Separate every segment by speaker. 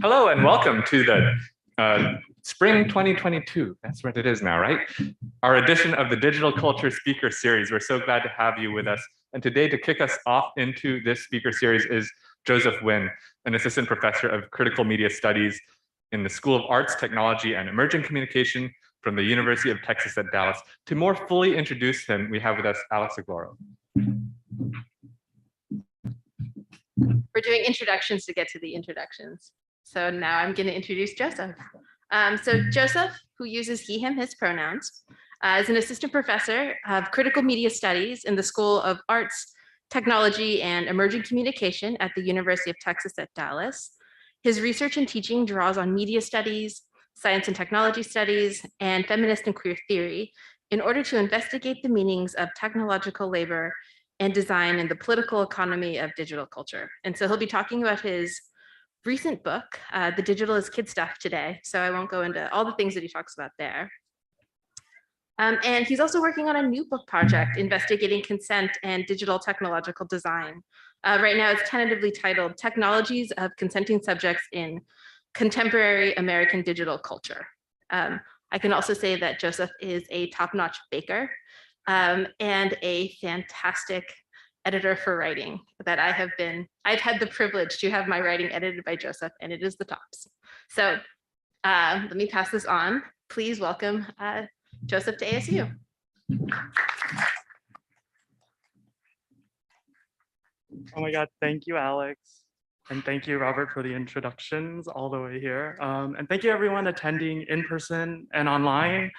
Speaker 1: Hello and welcome to the Spring 2022. That's what it is now, right? Our edition of the Digital Culture Speaker Series. We're so glad to have you with us. And today to kick us off into this speaker series is Josef Nguyen, an assistant professor of critical media studies in the School of Arts, Technology, and Emerging Communication from the University of Texas at Dallas. To more fully introduce him, we have with us Alex Aguero.
Speaker 2: We're doing introductions to get to the introductions. So now I'm going to introduce Josef. So Josef, who uses he, him, his pronouns, is an assistant professor of critical media studies in the School of Arts, Technology, and Emerging Communication at the University of Texas at Dallas. His research and teaching draws on media studies, science and technology studies, and feminist and queer theory in order to investigate the meanings of technological labor and design in the political economy of digital culture. And so he'll be talking about his recent book, The Digital is Kid Stuff, today. So I won't go into all the things that he talks about there. And he's also working on a new book project investigating consent and digital technological design. Right now it's tentatively titled Technologies of Consenting Subjects in Contemporary American Digital Culture. I can also say that Josef is a top-notch baker and a fantastic editor for writing that I've had the privilege to have my writing edited by Josef, and it is the tops. So let me pass this on. Please welcome Josef to ASU.
Speaker 3: Oh my God, thank you, Alex. And thank you, Robert, for the introductions all the way here. And thank you, everyone attending in person and online.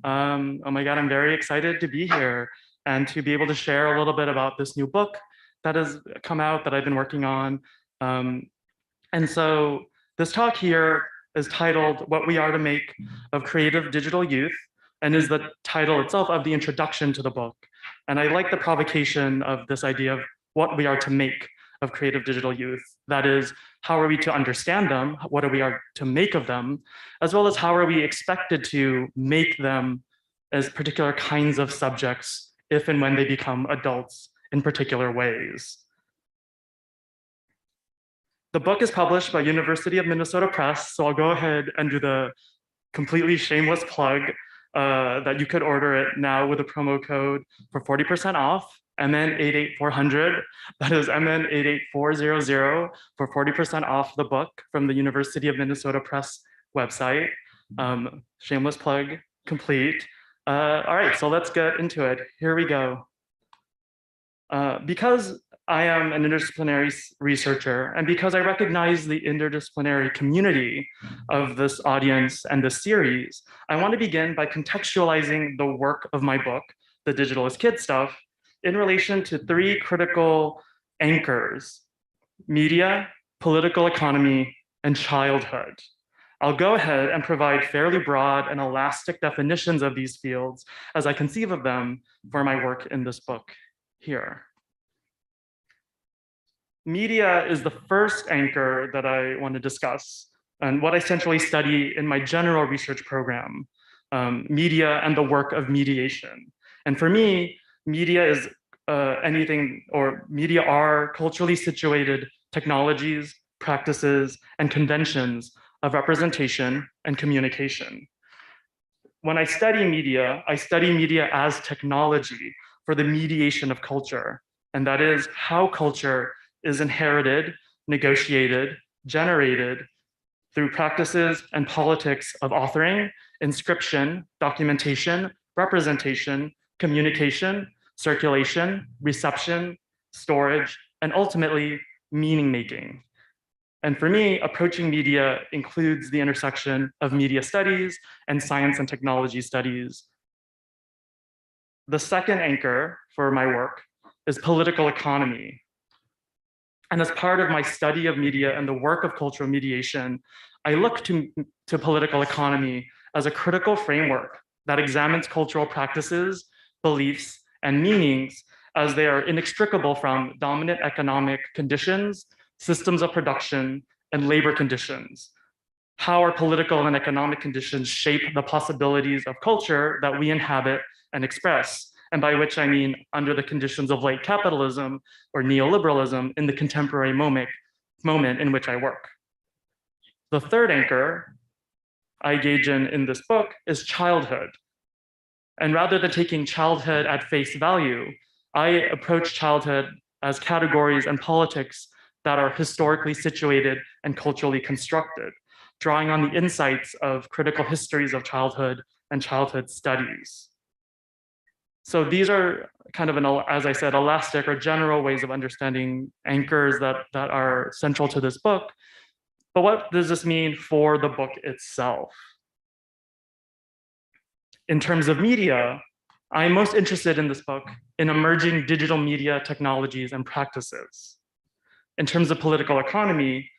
Speaker 3: Oh my God, I'm very excited to be here and to be able to share a little bit about this new book that has come out that I've been working on. And so this talk here is titled What We Are to Make of Creative Digital Youth, and is the title itself of the introduction to the book. And I like the provocation of this idea of what we are to make of creative digital youth. That is, how are we to understand them? What are we are to make of them? As well as how are we expected to make them as particular kinds of subjects if and when they become adults in particular ways. The book is published by University of Minnesota Press, so I'll go ahead and do the completely shameless plug that you could order it now with a promo code for 40% off, MN88400. That is MN88400 for 40% off the book from the University of Minnesota Press website. Shameless plug complete. All right, so let's get into it. Here we go. Because I am an interdisciplinary researcher, and because I recognize the interdisciplinary community of this audience and this series, I want to begin by contextualizing the work of my book, The Digital is Kid Stuff, in relation to three critical anchors: media, political economy, and childhood. I'll go ahead and provide fairly broad and elastic definitions of these fields as I conceive of them for my work in this book here. Media is the first anchor that I want to discuss, and what I essentially study in my general research program, media and the work of mediation. And for me, media is media are culturally situated technologies, practices, and conventions of representation and communication. When I study media as technology for the mediation of culture, and that is how culture is inherited, negotiated, generated through practices and politics of authoring, inscription, documentation, representation, communication, circulation, reception, storage, and ultimately meaning making. And for me, approaching media includes the intersection of media studies and science and technology studies. The second anchor for my work is political economy. And as part of my study of media and the work of cultural mediation, I look to political economy as a critical framework that examines cultural practices, beliefs, and meanings as they are inextricable from dominant economic conditions, systems of production, and labor conditions. How our political and economic conditions shape the possibilities of culture that we inhabit and express, and by which I mean under the conditions of late capitalism or neoliberalism in the contemporary moment in which I work. The third anchor I engage in this book is childhood. And rather than taking childhood at face value, I approach childhood as categories and politics that are historically situated and culturally constructed, drawing on the insights of critical histories of childhood and childhood studies. So these are kind of, as I said, elastic or general ways of understanding anchors that are central to this book. But what does this mean for the book itself? In terms of media, I'm most interested in this book in emerging digital media technologies and practices. In terms of political economy,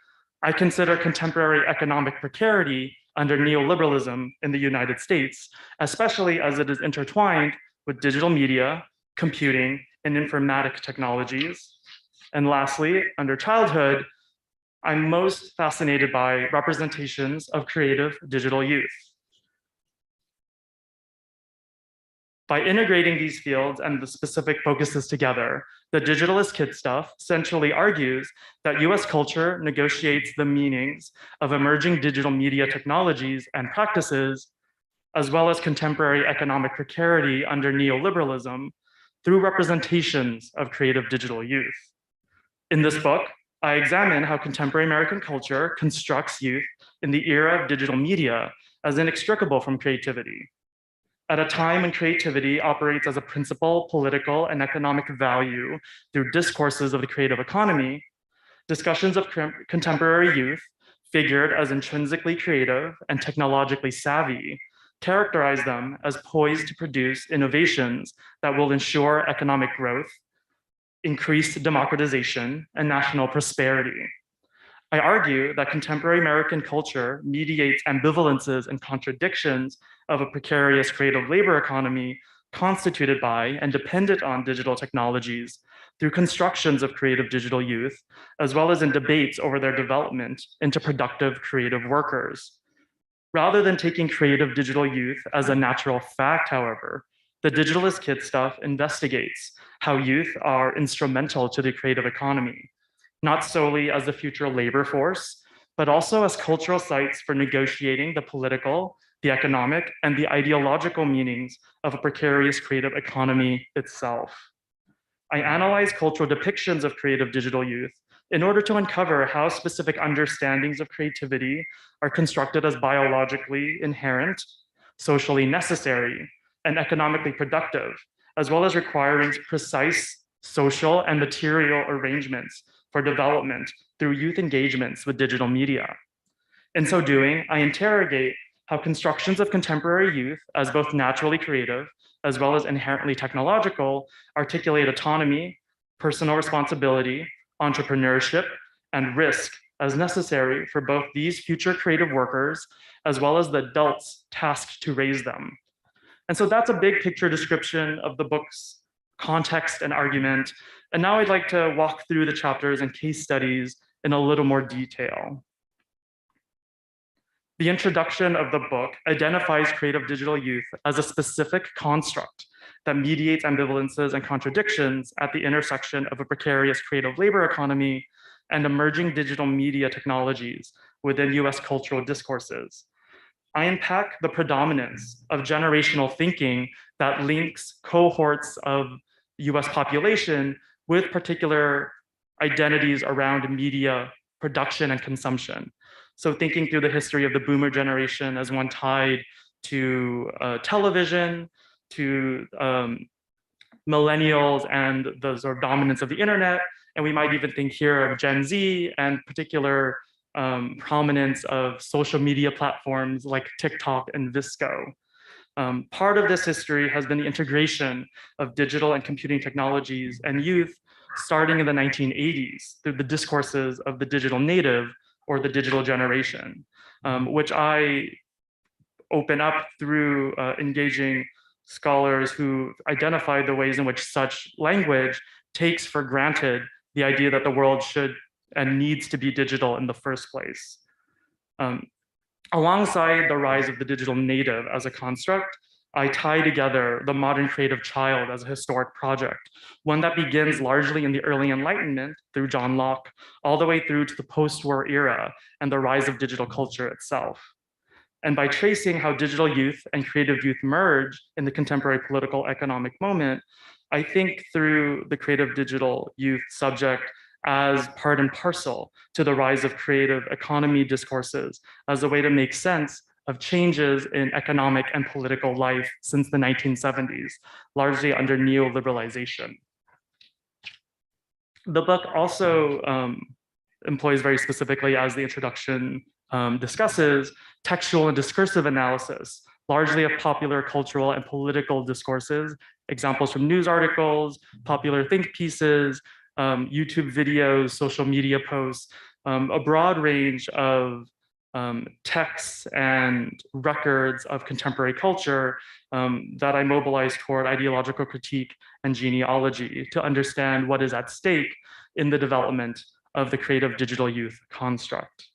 Speaker 3: I consider contemporary economic precarity under neoliberalism in the United States, especially as it is intertwined with digital media, computing, and informatic technologies. And lastly, under childhood, I'm most fascinated by representations of creative digital youth. By integrating these fields and the specific focuses together, the Digitalist Kid Stuff centrally argues that US culture negotiates the meanings of emerging digital media technologies and practices, as well as contemporary economic precarity under neoliberalism, through representations of creative digital youth. In this book, I examine how contemporary American culture constructs youth in the era of digital media as inextricable from creativity. At a time when creativity operates as a principal political and economic value through discourses of the creative economy, discussions of contemporary youth, figured as intrinsically creative and technologically savvy, characterize them as poised to produce innovations that will ensure economic growth, increased democratization, and national prosperity. I argue that contemporary American culture mediates ambivalences and contradictions of a precarious creative labor economy constituted by and dependent on digital technologies through constructions of creative digital youth, as well as in debates over their development into productive creative workers. Rather than taking creative digital youth as a natural fact, however, the Digitalist Kid Stuff investigates how youth are instrumental to the creative economy, not solely as the future labor force, but also as cultural sites for negotiating the political, the economic, and the ideological meanings of a precarious creative economy itself. I analyze cultural depictions of creative digital youth in order to uncover how specific understandings of creativity are constructed as biologically inherent, socially necessary, and economically productive, as well as requiring precise social and material arrangements for development through youth engagements with digital media. In so doing, I interrogate how constructions of contemporary youth as both naturally creative as well as inherently technological articulate autonomy, personal responsibility, entrepreneurship, and risk as necessary for both these future creative workers as well as the adults tasked to raise them. And so that's a big picture description of the book's context and argument. And now I'd like to walk through the chapters and case studies in a little more detail. The introduction of the book identifies creative digital youth as a specific construct that mediates ambivalences and contradictions at the intersection of a precarious creative labor economy and emerging digital media technologies within US cultural discourses. I unpack the predominance of generational thinking that links cohorts of US population with particular identities around media production and consumption. So thinking through the history of the boomer generation as one tied to television, to millennials and the sort of dominance of the internet. And we might even think here of Gen Z and particular prominence of social media platforms like TikTok and Visco. Part of this history has been the integration of digital and computing technologies and youth starting in the 1980s through the discourses of the digital native or the digital generation, which I open up through engaging scholars who identify the ways in which such language takes for granted the idea that the world should and needs to be digital in the first place. Alongside the rise of the digital native as a construct, I tie together the modern creative child as a historic project, one that begins largely in the early Enlightenment through John Locke, all the way through to the post-war era and the rise of digital culture itself. And by tracing how digital youth and creative youth merge in the contemporary political economic moment, I think through the creative digital youth subject as part and parcel to the rise of creative economy discourses as a way to make sense of changes in economic and political life since the 1970s, largely under neoliberalization. The book also employs very specifically, as the introduction discusses, textual and discursive analysis, largely of popular cultural and political discourses, examples from news articles, popular think pieces, YouTube videos, social media posts, a broad range of texts and records of contemporary culture that I mobilize toward ideological critique and genealogy to understand what is at stake in the development of the creative digital youth construct.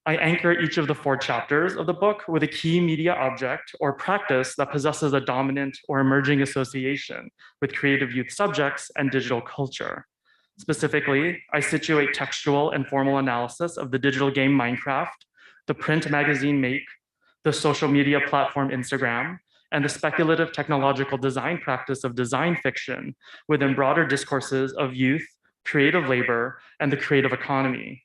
Speaker 3: I anchor each of the 4 chapters of the book with a key media object or practice that possesses a dominant or emerging association with creative youth subjects and digital culture. Specifically, I situate textual and formal analysis of the digital game Minecraft, the print magazine Make, the social media platform Instagram, and the speculative technological design practice of design fiction within broader discourses of youth, creative labor, and the creative economy.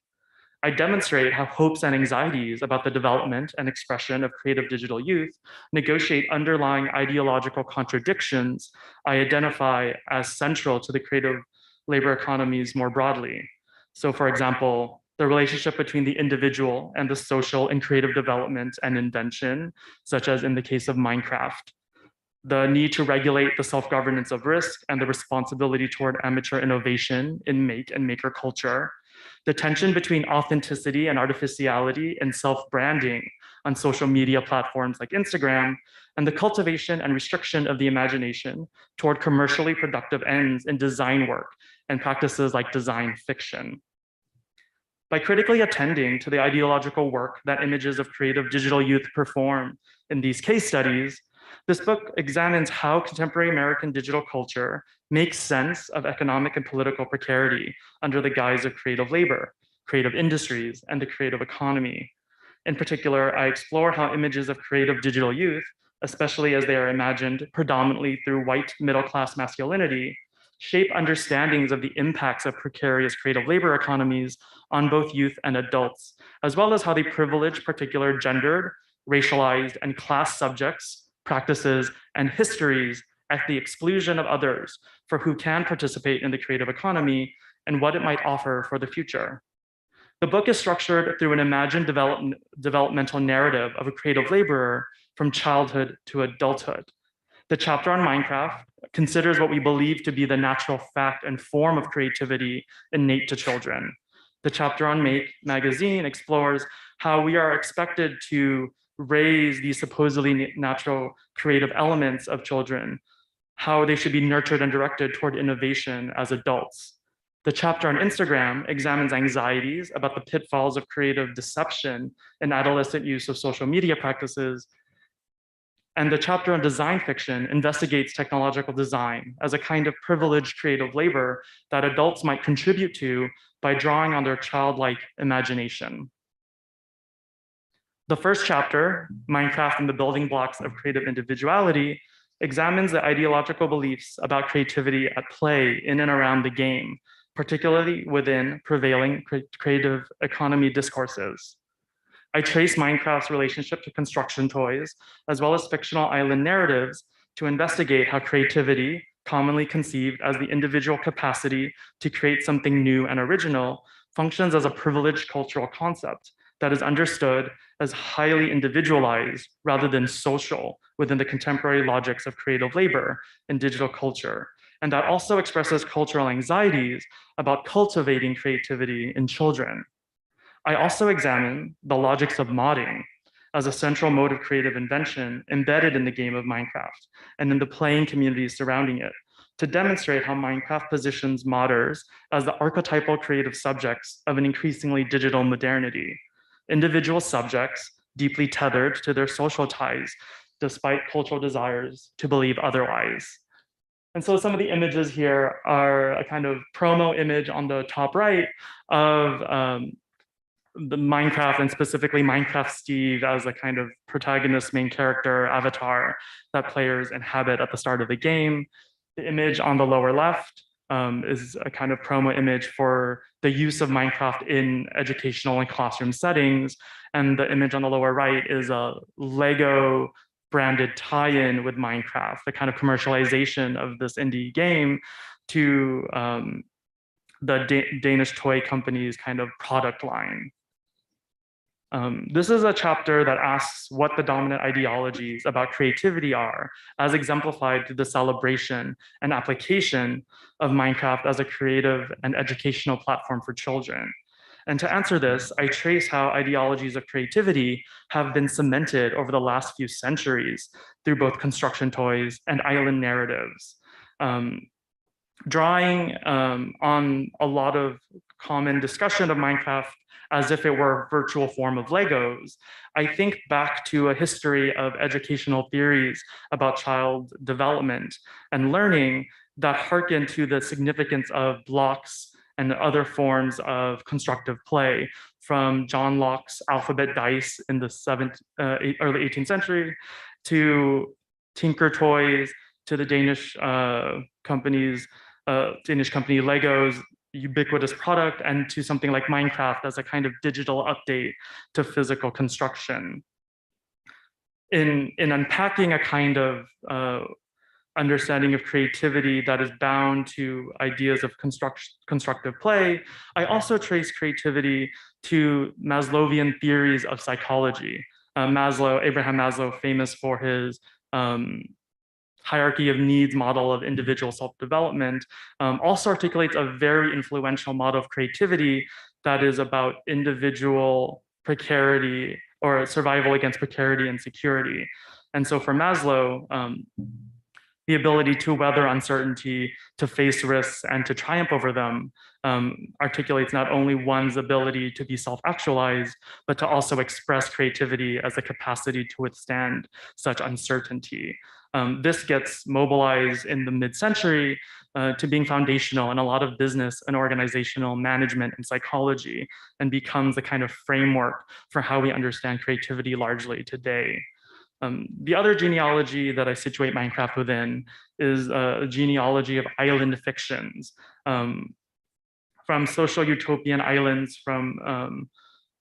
Speaker 3: I demonstrate how hopes and anxieties about the development and expression of creative digital youth negotiate underlying ideological contradictions I identify as central to the creative labor economies more broadly. So, for example, the relationship between the individual and the social in creative development and invention, such as in the case of Minecraft, the need to regulate the self-governance of risk and the responsibility toward amateur innovation in make and maker culture, the tension between authenticity and artificiality and self-branding on social media platforms like Instagram, and the cultivation and restriction of the imagination toward commercially productive ends in design work and practices like design fiction. By critically attending to the ideological work that images of creative digital youth perform in these case studies, this book examines how contemporary American digital culture makes sense of economic and political precarity under the guise of creative labor, creative industries, and the creative economy. In particular, I explore how images of creative digital youth, especially as they are imagined predominantly through white middle-class masculinity, shape understandings of the impacts of precarious creative labor economies on both youth and adults, as well as how they privilege particular gendered, racialized, and class subjects, practices, and histories at the exclusion of others for who can participate in the creative economy and what it might offer for the future. The book is structured through an imagined developmental narrative of a creative laborer from childhood to adulthood. The chapter on Minecraft considers what we believe to be the natural fact and form of creativity innate to children. The chapter on Make magazine explores how we are expected to raise these supposedly natural creative elements of children, how they should be nurtured and directed toward innovation as adults. The chapter on Instagram examines anxieties about the pitfalls of creative deception and adolescent use of social media practices. And the chapter on design fiction investigates technological design as a kind of privileged creative labor that adults might contribute to by drawing on their childlike imagination. The first chapter, Minecraft and the Building Blocks of Creative Individuality, examines the ideological beliefs about creativity at play in and around the game, particularly within prevailing creative economy discourses. I trace Minecraft's relationship to construction toys, as well as fictional island narratives, to investigate how creativity, commonly conceived as the individual capacity to create something new and original, functions as a privileged cultural concept that is understood as highly individualized rather than social within the contemporary logics of creative labor and digital culture, and that also expresses cultural anxieties about cultivating creativity in children. I also examine the logics of modding as a central mode of creative invention embedded in the game of Minecraft and in the playing communities surrounding it, to demonstrate how Minecraft positions modders as the archetypal creative subjects of an increasingly digital modernity, individual subjects deeply tethered to their social ties, despite cultural desires to believe otherwise. And so some of the images here are a kind of promo image on the top right of the Minecraft, and specifically Minecraft Steve as a kind of protagonist main character avatar that players inhabit at the start of the game. The image on the lower left is a kind of promo image for the use of Minecraft in educational and classroom settings. And the image on the lower right is a Lego branded tie-in with Minecraft, the kind of commercialization of this indie game to the Danish toy company's kind of product line. This is a chapter that asks what the dominant ideologies about creativity are, as exemplified through the celebration and application of Minecraft as a creative and educational platform for children. And to answer this, I trace how ideologies of creativity have been cemented over the last few centuries through both construction toys and island narratives. Drawing on a lot of common discussion of Minecraft as if it were a virtual form of Legos, I think back to a history of educational theories about child development and learning that hearken to the significance of blocks and other forms of constructive play, from John Locke's alphabet dice in the early 18th century to Tinker Toys, to the Danish company Lego's ubiquitous product, and to something like Minecraft as a kind of digital update to physical construction. In unpacking a kind of understanding of creativity that is bound to ideas of constructive play, I also trace creativity to Maslowian theories of psychology. Abraham Maslow, famous for his hierarchy of needs model of individual self-development, also articulates a very influential model of creativity that is about individual precarity or survival against precarity and security. And so for Maslow, the ability to weather uncertainty, to face risks, and to triumph over them articulates not only one's ability to be self-actualized, but to also express creativity as a capacity to withstand such uncertainty. This gets mobilized in the mid-century to being foundational in a lot of business and organizational management and psychology, and becomes a kind of framework for how we understand creativity largely today. The other genealogy that I situate Minecraft within is a genealogy of island fictions, from social utopian islands from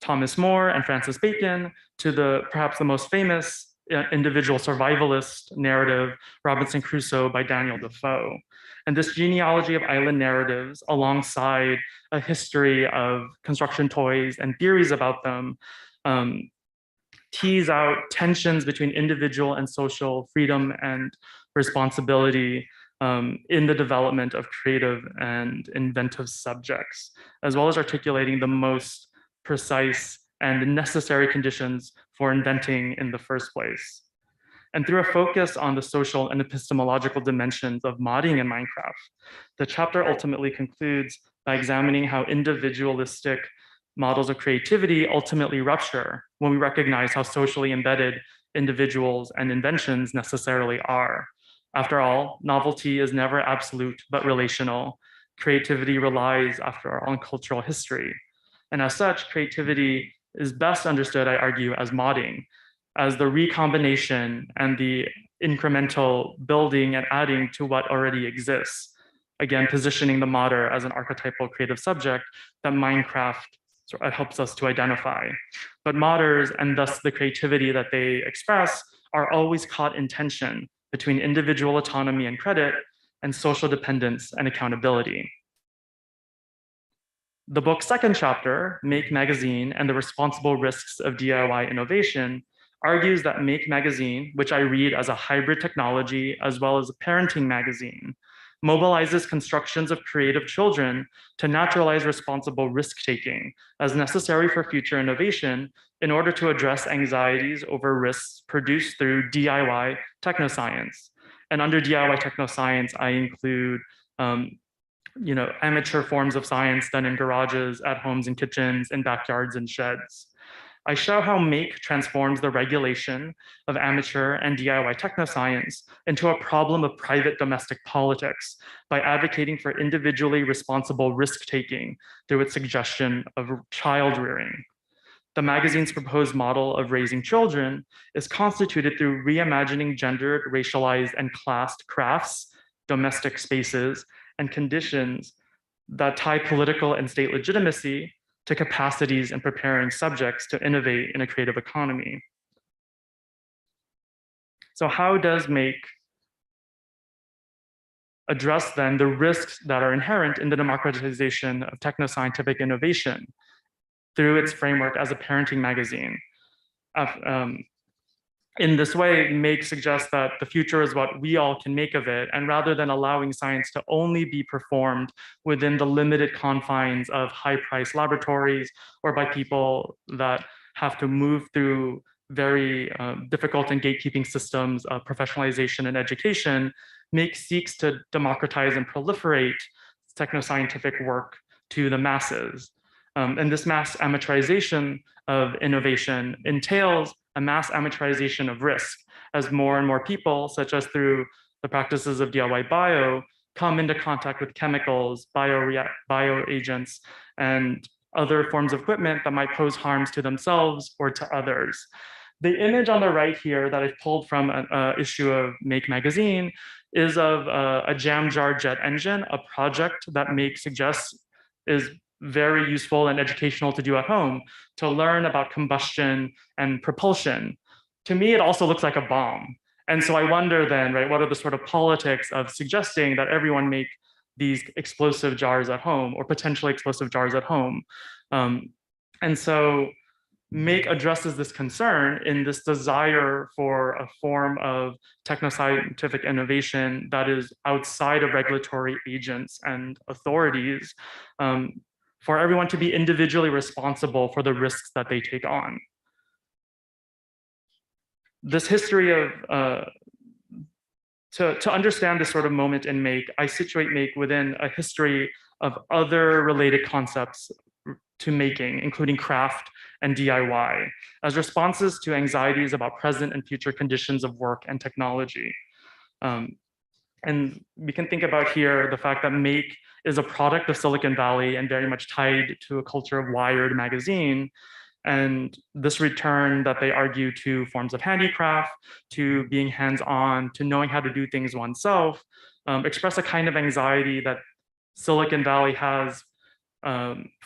Speaker 3: Thomas More and Francis Bacon to perhaps the most famous individual survivalist narrative, Robinson Crusoe by Daniel Defoe. And this genealogy of island narratives, alongside a history of construction toys and theories about them, tease out tensions between individual and social freedom and responsibility in the development of creative and inventive subjects, as well as articulating the most precise and necessary conditions for inventing in the first place. And through a focus on the social and epistemological dimensions of modding in Minecraft, the chapter ultimately concludes by examining how individualistic models of creativity ultimately rupture when we recognize how socially embedded individuals and inventions necessarily are. After all, novelty is never absolute but relational. Creativity relies, after all, on cultural history. And as such, creativity is best understood, I argue, as modding, as the recombination and the incremental building and adding to what already exists. Again, positioning the modder as an archetypal creative subject that Minecraft helps us to identify. But modders, and thus the creativity that they express, are always caught in tension between individual autonomy and credit and social dependence and accountability. The book's second chapter, Make Magazine and the Responsible Risks of DIY Innovation, argues that Make Magazine, which I read as a hybrid technology as well as a parenting magazine, mobilizes constructions of creative children to naturalize responsible risk-taking as necessary for future innovation in order to address anxieties over risks produced through DIY technoscience. And under DIY technoscience, I include amateur forms of science done in garages, at homes and kitchens, in backyards and sheds. I show how Make transforms the regulation of amateur and DIY technoscience into a problem of private domestic politics by advocating for individually responsible risk-taking through its suggestion of child rearing. The magazine's proposed model of raising children is constituted through reimagining gendered, racialized, and classed crafts, domestic spaces, and conditions that tie political and state legitimacy to capacities and preparing subjects to innovate in a creative economy. So how does Make address then the risks that are inherent in the democratization of technoscientific innovation through its framework as a parenting magazine? In this way, Make suggests that the future is what we all can make of it, and rather than allowing science to only be performed within the limited confines of high-priced laboratories or by people that have to move through very difficult and gatekeeping systems of professionalization and education, Make seeks to democratize and proliferate technoscientific work to the masses. And this mass amateurization of innovation entails a mass amateurization of risk as more and more people, such as through the practices of DIY bio, come into contact with chemicals, bio agents, and other forms of equipment that might pose harms to themselves or to others. The image on the right here that I've pulled from an issue of Make magazine is of a jam jar jet engine, a project that Make suggests is very useful and educational to do at home, to learn about combustion and propulsion. To me, it also looks like a bomb. And so I wonder then, right, what are the sort of politics of suggesting that everyone make these explosive jars at home or potentially explosive jars at home? And so Make addresses this concern in this desire for a form of technoscientific innovation that is outside of regulatory agents and authorities, for everyone to be individually responsible for the risks that they take on. This history of, to understand this sort of moment in Make, I situate Make within a history of other related concepts to making, including craft and DIY, as responses to anxieties about present and future conditions of work and technology. And we can think about here the fact that Make is a product of Silicon Valley and very much tied to a culture of Wired magazine. And this return that they argue to forms of handicraft, to being hands-on, to knowing how to do things oneself, express a kind of anxiety that Silicon Valley has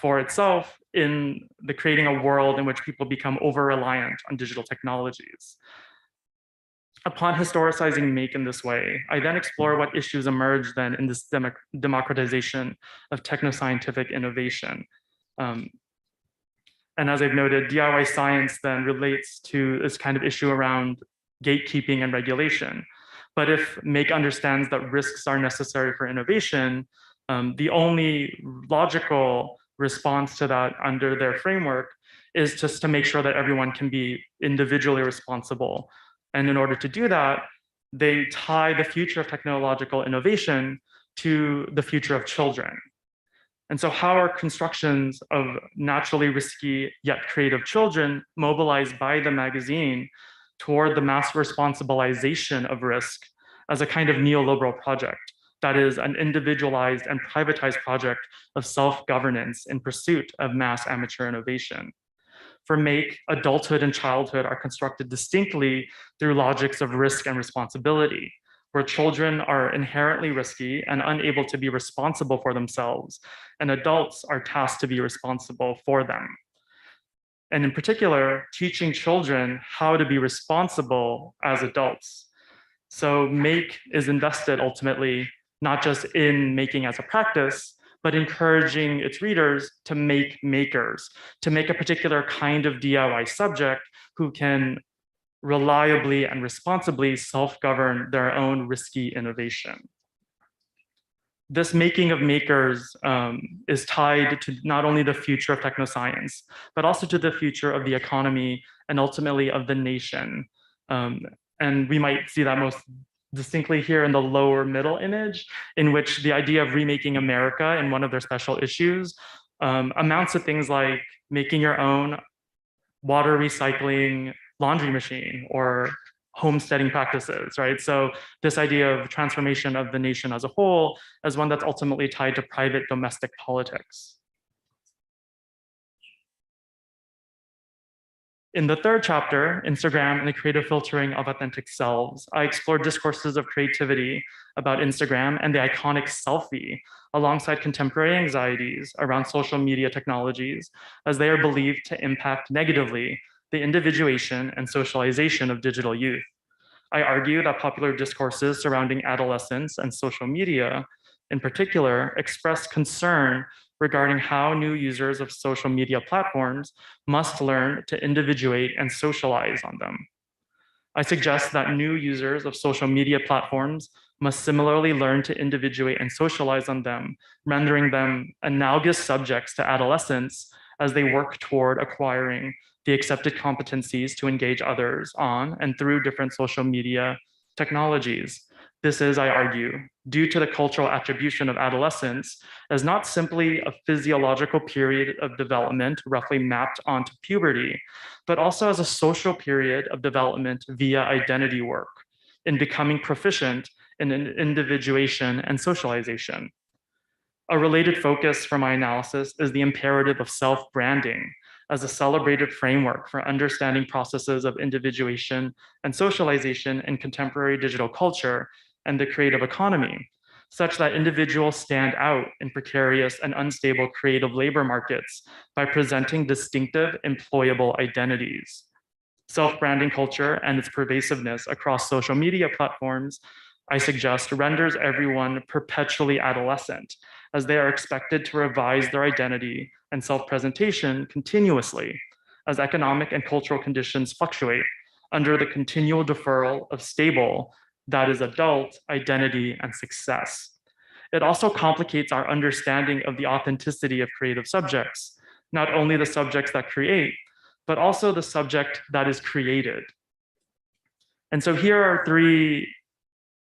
Speaker 3: for itself in the creating a world in which people become over-reliant on digital technologies. Upon historicizing Make in this way, I then explore what issues emerge then in this democratization of technoscientific innovation. And as I've noted, DIY science then relates to this kind of issue around gatekeeping and regulation. But if Make understands that risks are necessary for innovation, the only logical response to that under their framework is just to make sure that everyone can be individually responsible. And in order to do that, they tie the future of technological innovation to the future of children. And so how are constructions of naturally risky yet creative children mobilized by the magazine toward the mass responsibilization of risk as a kind of neoliberal project that is an individualized and privatized project of self-governance in pursuit of mass amateur innovation? For Make, adulthood and childhood are constructed distinctly through logics of risk and responsibility, where children are inherently risky and unable to be responsible for themselves, and adults are tasked to be responsible for them. And in particular, teaching children how to be responsible as adults. So Make is invested ultimately not just in making as a practice, but encouraging its readers to make makers, to make a particular kind of DIY subject who can reliably and responsibly self-govern their own risky innovation. This making of makers is tied to not only the future of technoscience, but also to the future of the economy and ultimately of the nation. And we might see that most distinctly here in the lower middle image, in which the idea of remaking America in one of their special issues amounts to things like making your own water recycling laundry machine or homesteading practices, right? So this idea of transformation of the nation as a whole is one that's ultimately tied to private domestic politics. In the third chapter, Instagram and the creative filtering of authentic selves, I explored discourses of creativity about Instagram and the iconic selfie alongside contemporary anxieties around social media technologies, as they are believed to impact negatively the individuation and socialization of digital youth. I argue that popular discourses surrounding adolescence and social media, in particular, express concern regarding how new users of social media platforms must learn to individuate and socialize on them. I suggest that new users of social media platforms must similarly learn to individuate and socialize on them, rendering them analogous subjects to adolescents as they work toward acquiring the accepted competencies to engage others on and through different social media technologies. This is, I argue, due to the cultural attribution of adolescence as not simply a physiological period of development roughly mapped onto puberty, but also as a social period of development via identity work in becoming proficient in individuation and socialization. A related focus for my analysis is the imperative of self-branding as a celebrated framework for understanding processes of individuation and socialization in contemporary digital culture and the creative economy, such that individuals stand out in precarious and unstable creative labor markets by presenting distinctive employable identities. Self-branding culture and its pervasiveness across social media platforms, I suggest, renders everyone perpetually adolescent, as they are expected to revise their identity and self-presentation continuously as economic and cultural conditions fluctuate under the continual deferral of stable, that is adult, identity and success. It also complicates our understanding of the authenticity of creative subjects, not only the subjects that create, but also the subject that is created. And so here are three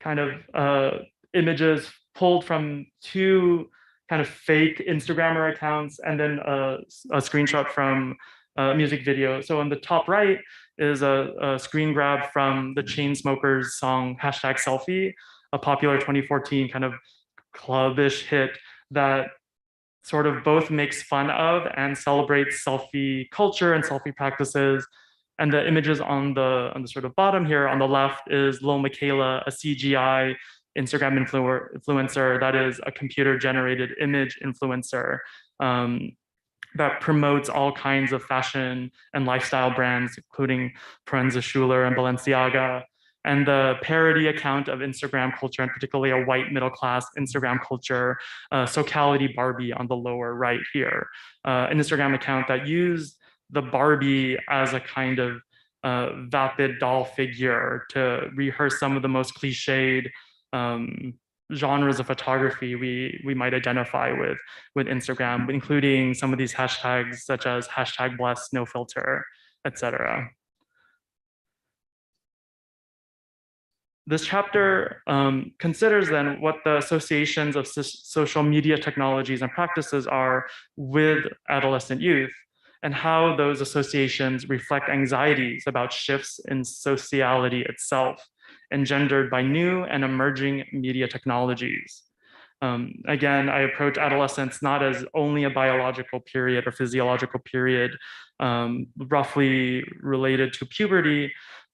Speaker 3: kind of images pulled from two kind of fake Instagrammer accounts and then a screenshot from a music video. So on the top right is a screen grab from the Chainsmokers song #Selfie, a popular 2014 kind of clubbish hit that sort of both makes fun of and celebrates selfie culture and selfie practices. And the images on the sort of bottom here on the left is Lil Miquela, a CGI Instagram influencer that is a computer generated image influencer that promotes all kinds of fashion and lifestyle brands, including Prenza Schuler and Balenciaga. And the parody account of Instagram culture, and particularly a white middle class Instagram culture, Socality Barbie on the lower right here, an Instagram account that used the Barbie as a kind of vapid doll figure to rehearse some of the most cliched genres of photography we might identify with Instagram, including some of these hashtags such as #BlessNoFilter, etc. This chapter considers then what the associations of social media technologies and practices are with adolescent youth, and how those associations reflect anxieties about shifts in sociality itself, engendered by new and emerging media technologies. Again, I approach adolescence not as only a biological period or physiological period roughly related to puberty,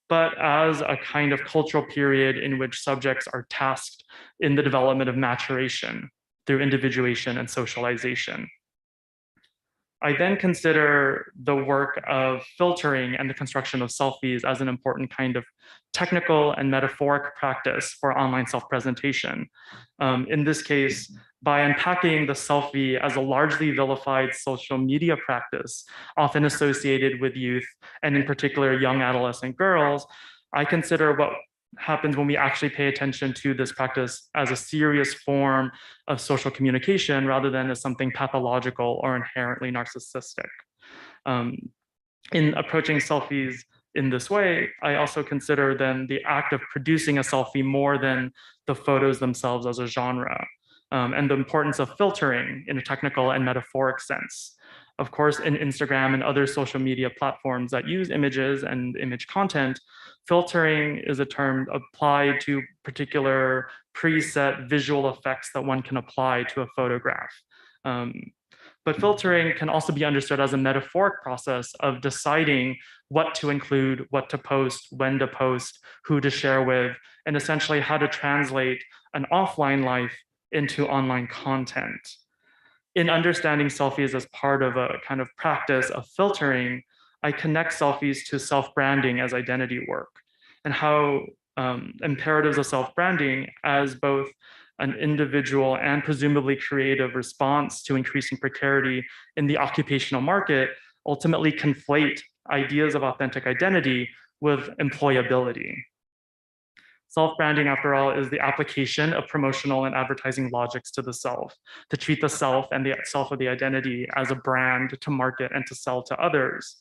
Speaker 3: but as a kind of cultural period in which subjects are tasked in the development of maturation through individuation and socialization. I then consider the work of filtering and the construction of selfies as an important kind of technical and metaphoric practice for online self-presentation. In this case, by unpacking the selfie as a largely vilified social media practice, often associated with youth, and in particular young adolescent girls, I consider what happens when we actually pay attention to this practice as a serious form of social communication rather than as something pathological or inherently narcissistic. In approaching selfies in this way, I also consider then the act of producing a selfie more than the photos themselves as a genre, and the importance of filtering in a technical and metaphoric sense. Of course, in Instagram and other social media platforms that use images and image content, filtering is a term applied to particular preset visual effects that one can apply to a photograph. But filtering can also be understood as a metaphoric process of deciding what to include, what to post, when to post, who to share with, and essentially how to translate an offline life into online content. In understanding selfies as part of a kind of practice of filtering, I connect selfies to self-branding as identity work, and how imperatives of self-branding as both an individual and presumably creative response to increasing precarity in the occupational market ultimately conflate ideas of authentic identity with employability. Self-branding, after all, is the application of promotional and advertising logics to the self, to treat the self and the self of the identity as a brand to market and to sell to others.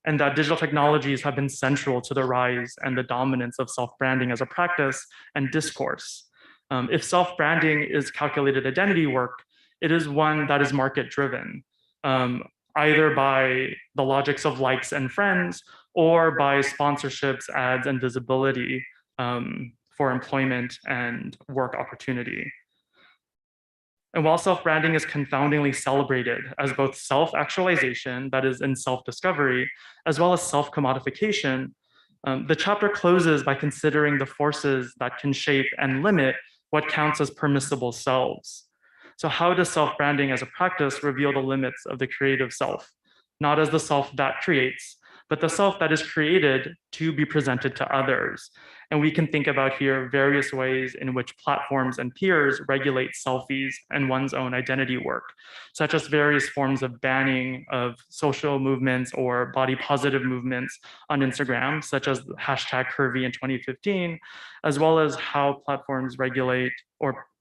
Speaker 3: And that digital technologies have been central to the rise and the dominance of self-branding as a practice and discourse. If self-branding is calculated identity work, it is one that is market-driven, either by the logics of likes and friends or by sponsorships, ads, and visibility for employment and work opportunity. And while self-branding is confoundingly celebrated as both self-actualization, that is in self-discovery, as well as self-commodification, the chapter closes by considering the forces that can shape and limit what counts as permissible selves. So how does self-branding as a practice reveal the limits of the creative self? Not as the self that creates, but the self that is created to be presented to others. And we can think about here various ways in which platforms and peers regulate selfies and one's own identity work, such as various forms of banning of social movements or body positive movements on Instagram, such as the hashtag curvy in 2015, as well as how platforms regulate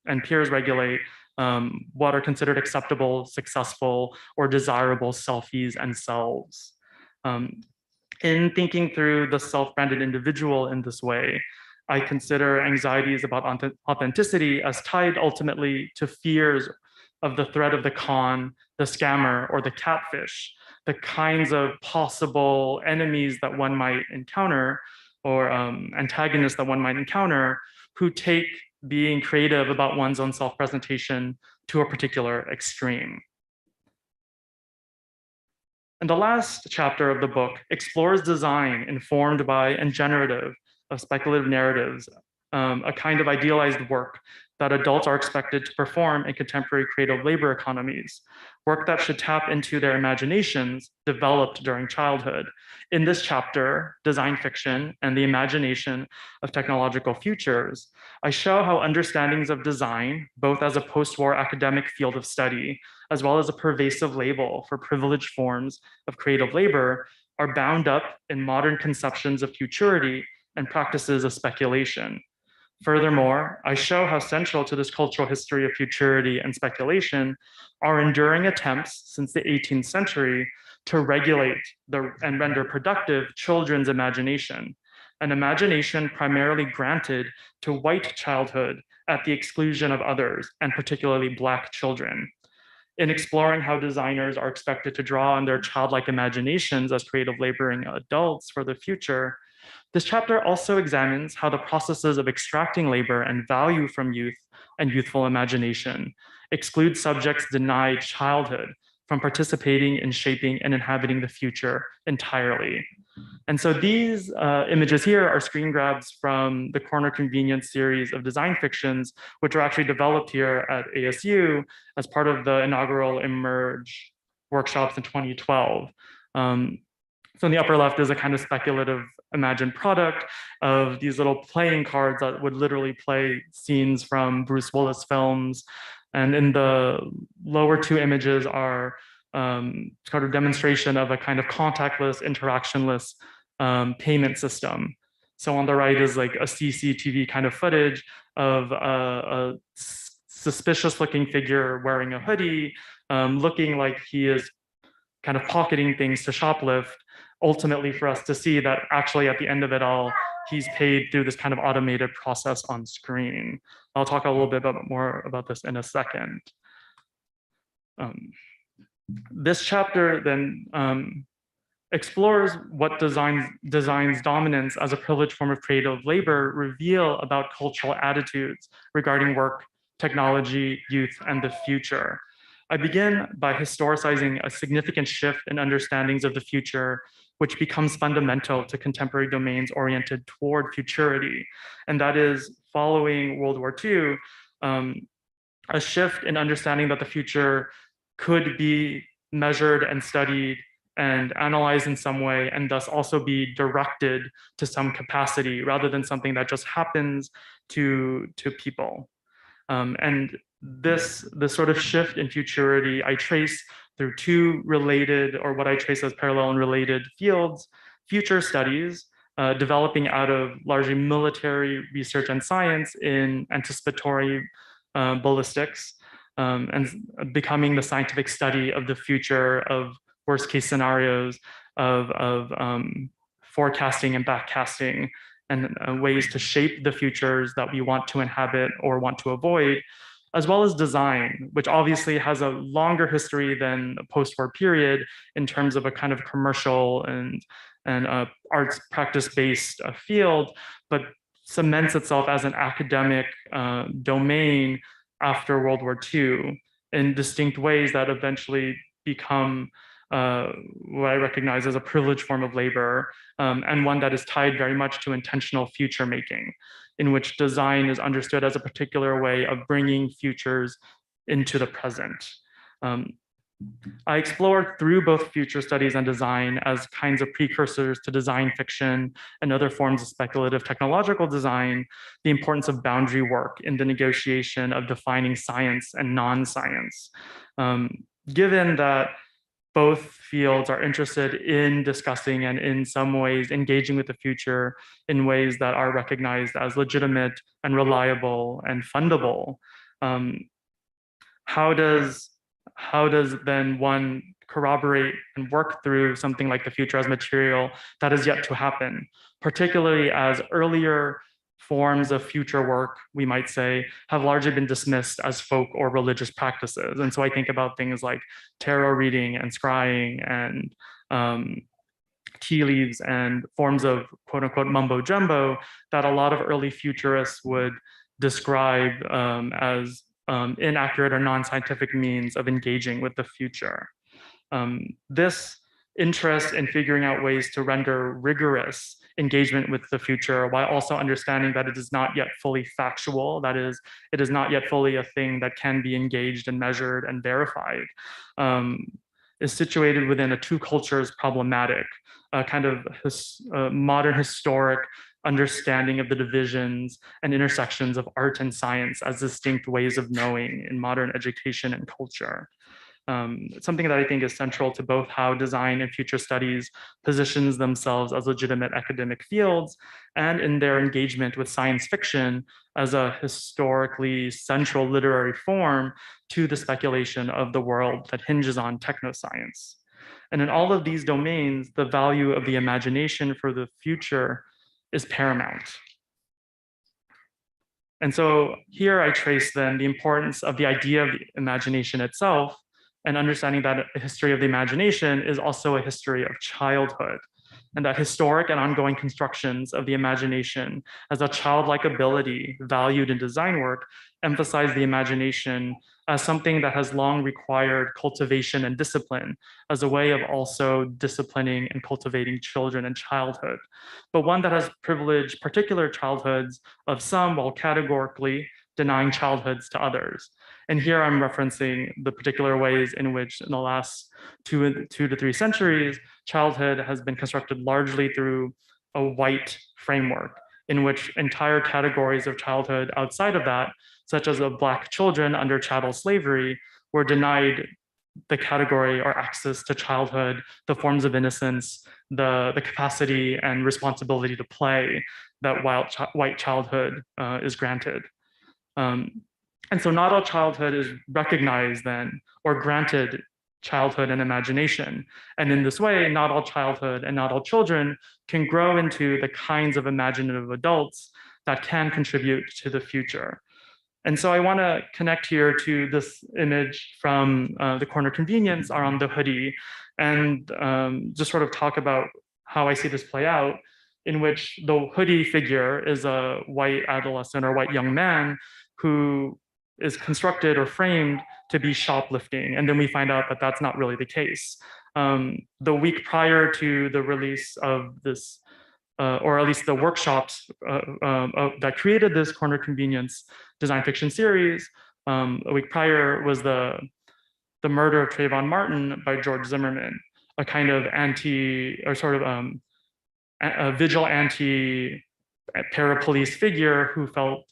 Speaker 3: and peers regulate what are considered acceptable, successful, or desirable selfies and selves. In thinking through the self-branded individual in this way, I consider anxieties about authenticity as tied ultimately to fears of the threat of the con, the scammer, or the catfish, the kinds of possible enemies that one might encounter or antagonists that one might encounter who take being creative about one's own self-presentation to a particular extreme. And the last chapter of the book explores design informed by and generative of speculative narratives, a kind of idealized work that adults are expected to perform in contemporary creative labor economies, work that should tap into their imaginations developed during childhood. In this chapter, Design Fiction and the Imagination of Technological Futures, I show how understandings of design, both as a post-war academic field of study, as well as a pervasive label for privileged forms of creative labor, are bound up in modern conceptions of futurity and practices of speculation. Furthermore, I show how central to this cultural history of futurity and speculation are enduring attempts since the 18th century to regulate and render productive children's imagination, an imagination primarily granted to white childhood at the exclusion of others, and particularly Black children. In exploring how designers are expected to draw on their childlike imaginations as creative laboring adults for the future, this chapter also examines how the processes of extracting labor and value from youth and youthful imagination exclude subjects denied childhood from participating in shaping and inhabiting the future entirely. And so these images here are screen grabs from the Corner Convenience series of design fictions, which were actually developed here at ASU as part of the inaugural Emerge workshops in 2012. So in the upper left is a kind of speculative imagined product of these little playing cards that would literally play scenes from Bruce Willis films. And in the lower two images are kind of demonstration of a kind of contactless, interactionless payment system. So on the right is like a CCTV kind of footage of a suspicious looking figure wearing a hoodie, looking like he is kind of pocketing things to shoplift, ultimately for us to see that actually at the end of it all, he's paid through this kind of automated process on screen. I'll talk a little bit more about this in a second. This chapter then explores what design's dominance as a privileged form of creative labor reveal about cultural attitudes regarding work, technology, youth, and the future. I begin by historicizing a significant shift in understandings of the future, which becomes fundamental to contemporary domains oriented toward futurity. And that is, following World War II, a shift in understanding that the future could be measured and studied and analyzed in some way, and thus also be directed to some capacity rather than something that just happens to people. And this sort of shift in futurity I trace through two related, or what I trace as parallel and related fields: future studies, developing out of largely military research and science in anticipatory ballistics, and becoming the scientific study of the future, of worst case scenarios, of forecasting and backcasting, and ways to shape the futures that we want to inhabit or want to avoid, as well as design, which obviously has a longer history than the post-war period in terms of a kind of commercial and arts practice-based field, but cements itself as an academic domain after World War II in distinct ways that eventually become what I recognize as a privileged form of labor, and one that is tied very much to intentional future making, in which design is understood as a particular way of bringing futures into the present. I explored through both future studies and design as kinds of precursors to design fiction and other forms of speculative technological design, the importance of boundary work in the negotiation of defining science and non-science. Given that both fields are interested in discussing and in some ways engaging with the future in ways that are recognized as legitimate and reliable and fundable, how does then one corroborate and work through something like the future as material that is yet to happen, particularly as earlier forms of future work, we might say, have largely been dismissed as folk or religious practices. And so I think about things like tarot reading and scrying and tea leaves and forms of quote unquote mumbo jumbo that a lot of early futurists would describe as inaccurate or non-scientific means of engaging with the future. This interest in figuring out ways to render rigorous engagement with the future while also understanding that it is not yet fully factual, that is, it is not yet fully a thing that can be engaged and measured and verified, is situated within a two cultures problematic, kind of modern historic understanding of the divisions and intersections of art and science as distinct ways of knowing in modern education and culture. Something that I think is central to both how design and future studies positions themselves as legitimate academic fields and in their engagement with science fiction as a historically central literary form to the speculation of the world that hinges on technoscience. And in all of these domains, the value of the imagination for the future is paramount. And so here I trace then the importance of the idea of the imagination itself, and understanding that a history of the imagination is also a history of childhood, and that historic and ongoing constructions of the imagination as a childlike ability valued in design work emphasize the imagination as something that has long required cultivation and discipline as a way of also disciplining and cultivating children in childhood, but one that has privileged particular childhoods of some while categorically denying childhoods to others. And here I'm referencing the particular ways in which in the last two to three centuries, childhood has been constructed largely through a white framework in which entire categories of childhood outside of that, such as of Black children under chattel slavery, were denied the category or access to childhood, the forms of innocence, the capacity and responsibility to play that white childhood is granted. And so not all childhood is recognized then or granted childhood and imagination. And in this way, not all childhood and not all children can grow into the kinds of imaginative adults that can contribute to the future. And so I want to connect here to this image from the corner convenience around the hoodie, and just sort of talk about how I see this play out, in which the hoodie figure is a white adolescent or white young man who is constructed or framed to be shoplifting. And then we find out that that's not really the case. The week prior to the release of this, or at least the workshops that created this corner convenience design fiction series, a week prior was the murder of Trayvon Martin by George Zimmerman, a kind of a vigilante parapolice figure who felt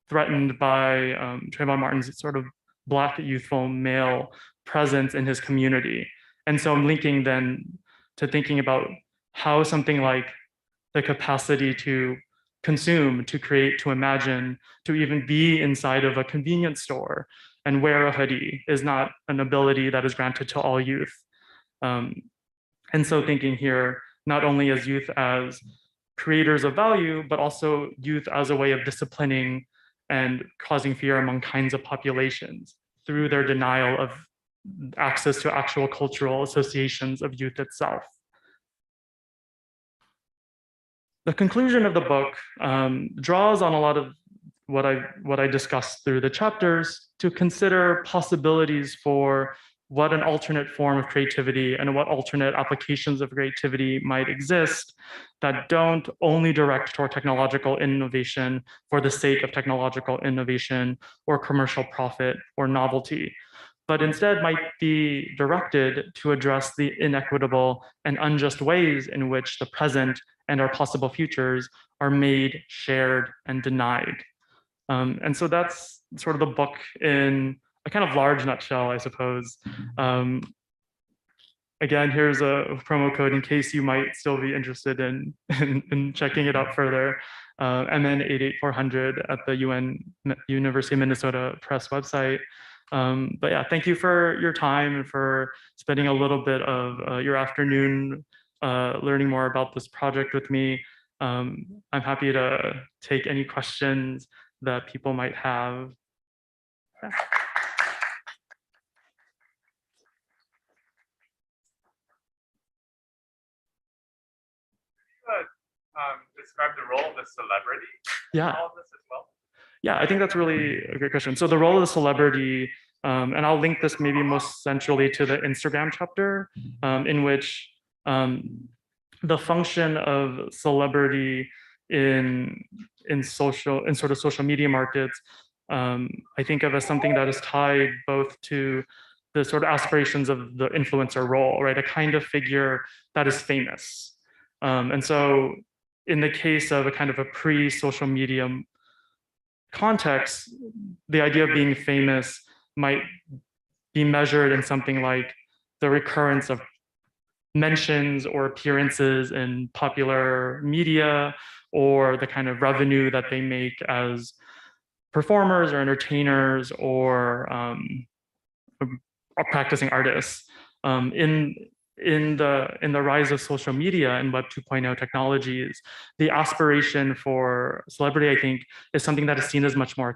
Speaker 3: threatened by Trayvon Martin's sort of Black youthful male presence in his community. And so I'm linking then to thinking about how something like the capacity to consume, to create, to imagine, to even be inside of a convenience store and wear a hoodie is not an ability that is granted to all youth. And so thinking here, not only as youth as creators of value, but also youth as a way of disciplining and causing fear among kinds of populations through their denial of access to actual cultural associations of youth itself. The conclusion of the book draws on a lot of what I discussed through the chapters to consider possibilities for what an alternate form of creativity and what alternate applications of creativity might exist that don't only direct toward technological innovation for the sake of technological innovation or commercial profit or novelty, but instead might be directed to address the inequitable and unjust ways in which the present and our possible futures are made, shared, and denied. And so that's sort of the book in a kind of large nutshell, I suppose. Again, here's a promo code in case you might still be interested in checking it out further. MN 88400 at the University of Minnesota Press website. But yeah, thank you for your time and for spending a little bit of your afternoon learning more about this project with me. I'm happy to take any questions that people might have. Yeah.
Speaker 1: Describe the role of the celebrity
Speaker 3: in
Speaker 1: all of this as well?
Speaker 3: Yeah, I think that's really a great question. So the role of the celebrity, and I'll link this maybe most centrally to the Instagram chapter, in which the function of celebrity in sort of social media markets, I think of as something that is tied both to the sort of aspirations of the influencer role, right? A kind of figure that is famous. And so in the case of a kind of a pre-social media context, the idea of being famous might be measured in something like the recurrence of mentions or appearances in popular media, or the kind of revenue that they make as performers or entertainers or practicing artists. In the rise of social media and Web 2.0 technologies, the aspiration for celebrity, I think, is something that is seen as much more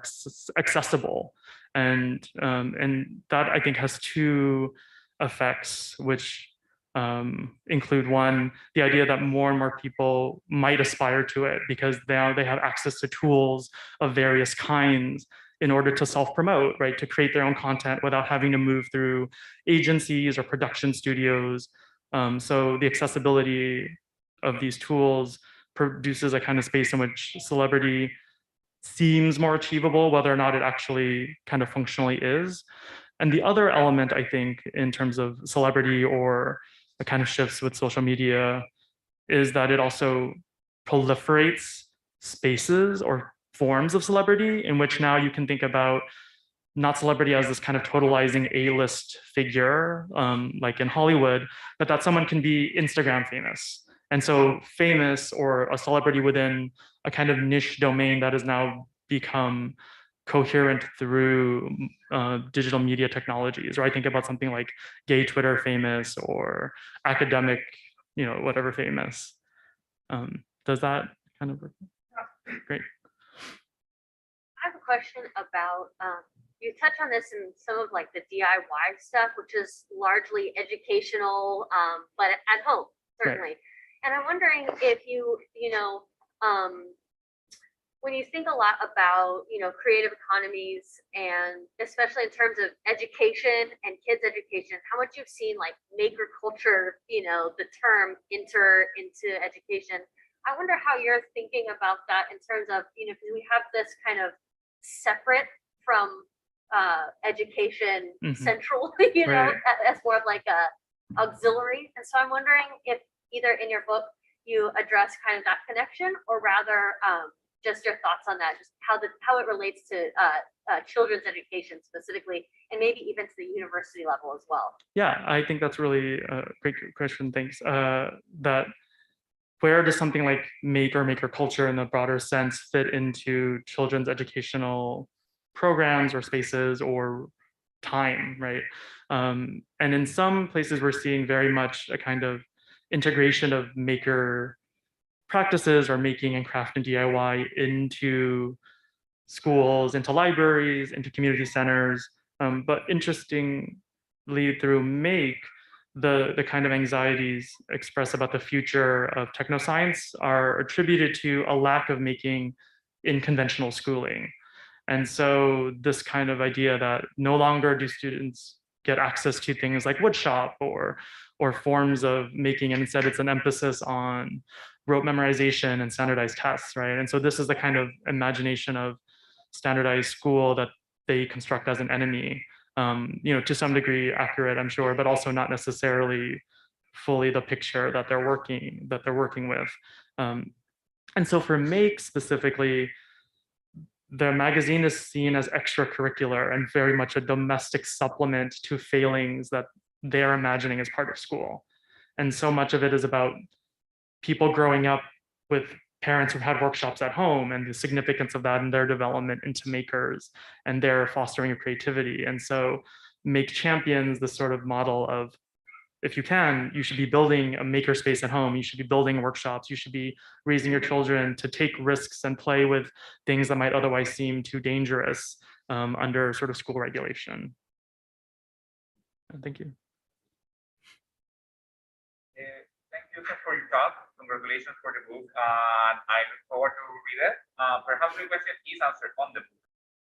Speaker 3: accessible, and that I think has two effects, which include one, the idea that more and more people might aspire to it because now they have access to tools of various kinds in order to self-promote, right? To create their own content without having to move through agencies or production studios. So the accessibility of these tools produces a kind of space in which celebrity seems more achievable, whether or not it actually kind of functionally is. And the other element, I think, in terms of celebrity or the kind of shifts with social media is that it also proliferates spaces or forms of celebrity in which now you can think about not celebrity as this kind of totalizing A-list figure, like in Hollywood, but that someone can be Instagram famous. And so famous or a celebrity within a kind of niche domain that has now become coherent through digital media technologies. Or I think about something like gay Twitter famous or academic, whatever famous. Does that kind of work? Great.
Speaker 4: I have a question about, you touch on this in some of like the DIY stuff, which is largely educational, but at home, certainly. And I'm wondering if when you think a lot about, creative economies, and especially in terms of education and kids education, how much you've seen like maker culture, the term enter into education. I wonder how you're thinking about that in terms of, because we have this kind of separate from education central, as more of like a auxiliary. And so I'm wondering if either in your book you address kind of that connection, or rather just your thoughts on that, just how it relates to children's education specifically, and maybe even to the university level as well.
Speaker 3: Yeah, I think that's really a great question. Thanks. That where does something like maker culture in the broader sense fit into children's educational programs or spaces or time, right? And in some places, we're seeing very much a kind of integration of maker practices or making and craft and DIY into schools, into libraries, into community centers. But interestingly, through Make, the kind of anxieties expressed about the future of technoscience are attributed to a lack of making in conventional schooling. And so this kind of idea that no longer do students get access to things like woodshop or forms of making, and instead it's an emphasis on rote memorization and standardized tests, right? And so this is the kind of imagination of standardized school that they construct as an enemy, to some degree accurate, I'm sure, but also not necessarily fully the picture that they're working with. And so for Make specifically, the magazine is seen as extracurricular and very much a domestic supplement to failings that they're imagining as part of school. And so much of it is about people growing up with parents who've had workshops at home and the significance of that in their development into makers and their fostering of creativity. And so Make champions this sort of model of, if you can, you should be building a makerspace at home. You should be building workshops. You should be raising your children to take risks and play with things that might otherwise seem too dangerous under sort of school regulation. Thank you.
Speaker 5: Thank you for your talk. Congratulations for the book. And I look forward to read it. Perhaps the question is answered on the book.